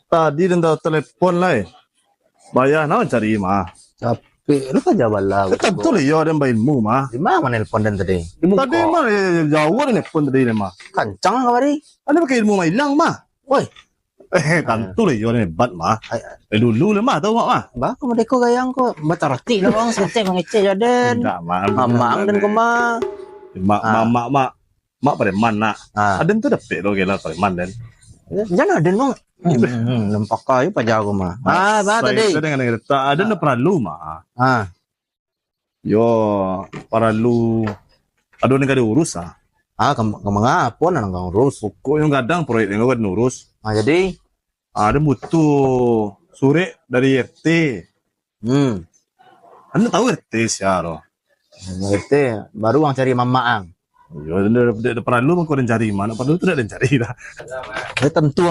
Tadi dan tahu telepon lah. Bayar nawan cari mah. Tapi lu kan jawab lah. Kita betul ya dan bayin mu mah. Di mana nelpon dan tadi? Tadi mah jauh dan telepon tadi mah. Kencang kali. Ada pakai ilmu mah hilang mah. Woi, Tentu lah ya dan hebat mah. Dulu lah mah tahu mah. bah kamu deko gayang kok. Batarati lah bang, sete mengecek jaden. Enggak mah. Mamang dan kema. Mak preman nak. Ada tu dapat lo gila preman dan. Jangan ada nong. Lempak kayu pajago mah. Bah tadi. Saya dengan kita ada na perlu mah. Yo perlu. Aduh ni kada urus ah. Kemangapon nang kang urus. Pokok yang kadang proyek yang kada urus. Jadi Ada butuh sore dari RT. Anda tahu RT siapa? RT baru ang cari mamaang. Yo, ada perlu mau kau cari mana? Perlu tidak ada cari dah. Tentu